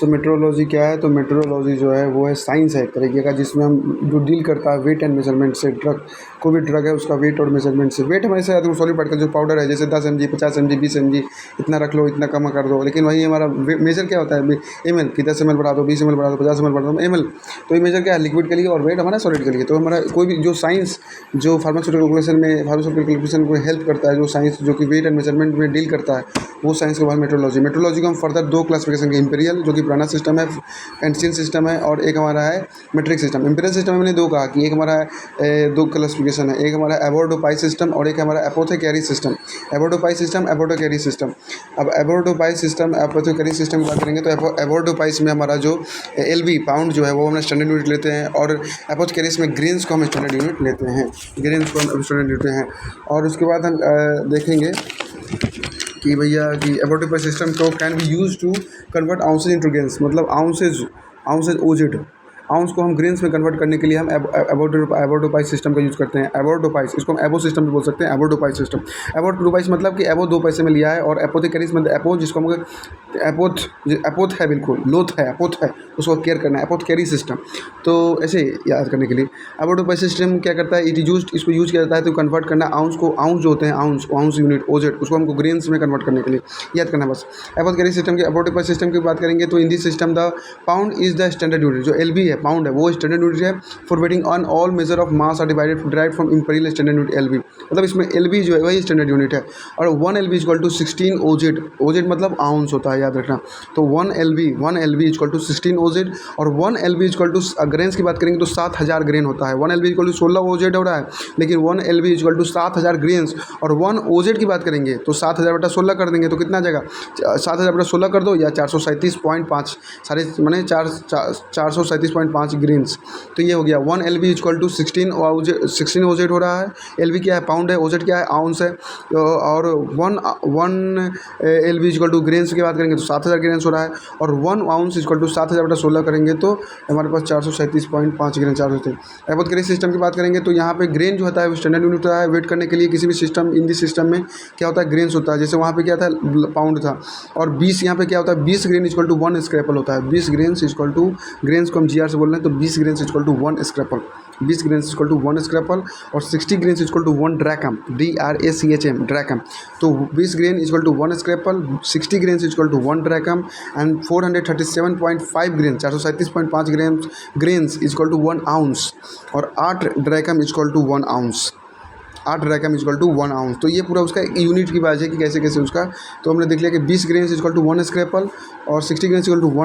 सो metrology क्या है? तो मेट्रोलॉजी जो है वो है साइंस है एक तरीके का, जिसमें हम जो डील करता है वेट एंड मेजरमेंट से। कोई भी ड्रग है उसका वेट और मेजरमेंट से। वेट हमेशा याद रखो, सॉलिड पार्टिकल जो पाउडर है, जैसे 10 mg 50 mg 20 mg इतना रख लो, इतना कम कर दो। लेकिन वही हमारा मेजर क्या होता है? ml कि 10 ml बढ़ा दो, 20 ml बढ़ा दो, 50 ml बढ़ा दो, ml। तो ये मेजर क्या है? लिक्विड के लिए, और वेट हमारा सॉलिड के लिए। तो हमारा कोई भी जो साइंस जो फार्मास्यूटिकल कैलकुलेशन को हेल्प करता है, जो साइंस जो कि वेट एंड मेजरमेंट में डील करता है, वो साइंस के बाद मेट्रोलॉजी। मेट्रोलॉजी को हम फर्दर दो क्लासिफिकेशन के, इंपीरियल जो कि पुराना सिस्टम है, एंशिएंट सिस्टम है, और एक हमारा है मेट्रिक सिस्टम। इंपीरियल सिस्टम में मैंने दो कहा कि एक हमारा दो क्लासिफिकेशन है, एक हमारा एबोर्डो पाई सिस्टम और एक हमारा एपोथेकेरी सिस्टम। एबोर्डो पाई सिस्टम, एपोथेकेरी सिस्टम। अब एबोर्डो पाई सिस्टम, एपोथेकेरी सिस्टम की बात करेंगे तो एबोर्डो पाइस में हमारा जो एलबी पाउंड जो है वो हम स्टैंडर्ड यूनिट लेते हैं, और एपोथेकेरीज में ग्रेन्स को हम स्टैंडर्ड यूनिट लेते हैं, ग्रेन्स को हम स्टैंडर्ड लेते हैं। और उसके बाद हम देखेंगे कि भैया कि एबोर्डो पाई सिस्टम को can be used to convert ounces into grains, मतलब आउंसेज ओजेड, आउंस को हम ग्रेन्स में कन्वर्ट करने के लिए हम एबोर्डोपाइस सिस्टम का यूज़ करते हैं। एबोर्डोपाइस, इसको हम एबो सिस्टम भी बोल सकते हैं, एबोर्डोपाइस सिस्टम। एबोर्डोपाइस मतलब कि एबो 2 पैसे में लिया है, और एपोथेकेरीज मतलब एपो, जिसको हम एपोथ है, बिल्कुल लोथ है, एपोथ है, उसको केयर करना है, एपोथेकेरी सिस्टम। तो ऐसे याद करने के लिए एबोर्डोपाइस सिस्टम क्या करता है? इसको यूज़ किया जाता है तो कन्वर्ट करना आउंस को, आउंस जो होते हैं आउंस यूनिट ओजेड, उसको हमको ग्रेन्स में कन्वर्ट करने के लिए याद करना बस। एपोथेकेरी सिस्टम के एबोर्डोपाइस सिस्टम की बात करेंगे तो in this system the pound is the standard unit. जो एलबी है, पाउंड है, वो स्टैंडर्ड यूनिट है for weighting on all measure of mass are derived from imperial standard unit LB. मतलब इसमें एलबी जो है वही स्टैंडर्ड यूनिट है। और 1 LB equal to 16 OZ, OZ मतलब आउंस होता है, याद रखना। तो 1 LB इक्वल टू 16 ओजेड, और 1 LB इक्वल टू ग्रेन्स की बात करेंगे तो 7000 ग्रेन होता है। 1 LB इक्वल टू 16 ओजेड हो रहा है, लेकिन 1 LB इक्वल टू 7000 ग्रेन्स। और 1 ओजेड की बात करेंगे तो 7000 बटा 16 कर देंगे तो कितना आ जाएगा? 7000 बटा 16 कर दो, या 437.5, सारे मैंने 437.5 ग्रेन्स। तो ये हो गया 1 LB इक्वल टू 16 ओजेड हो रहा है। LB क्या है? पाउंड है। ओजेड क्या है? आउंस है। और 1 LB इक्वल टू ग्रेन्स की बात करेंगे तो 7000 ग्रेन्स हो रहा है, और 1 आउंस इक्वल टू 7000 बटा 16 करेंगे तो हमारे पास 437.5 ग्रेन 400। एपोथेकेरी सिस्टम की बात करेंगे तो यहाँ पे ग्रेन जो होता है स्टैंडर्ड यूनिट होता है वेट करने के लिए। किसी भी सिस्टम, इन दिस सिस्टम में क्या होता है? ग्रेन्स होता है। जैसे वहाँ पे क्या था? पाउंड था। और 20 यहाँ पे क्या होता है? 20 ग्रेन इक्वल टू 1 स्क्रैपल होता है। 20 ग्रेन्स इक्वल टू, ग्रेन्स को हम GR से बोल रहे हैं, तो 20 grains equal to 1 स्क्रैपल, 20 grains equal to 1 स्क्रैपल। और 60 ग्रेन्स इक्वल टू 1 ड्रैकम, DRACHM, ड्रैकम। तो 20 grain equal to 1 स्क्रैपल, 60 grains equal to 1 ड्रैकम, and 437.5 grain, 437.5 grains equal to 1 ounce, और 8 ड्रैकम equal to 1 ounce, 8 ड्रैकम equal to 1 ounce. तो ये पूरा उसका यूनिट की बात है कि कैसे कैसे उसका। तो हमने देख लिया कि 20 ग्रेन्स इक्वल टू 1 स्क्रैपल, और 60 ग्रेन्स इक्वल टू 1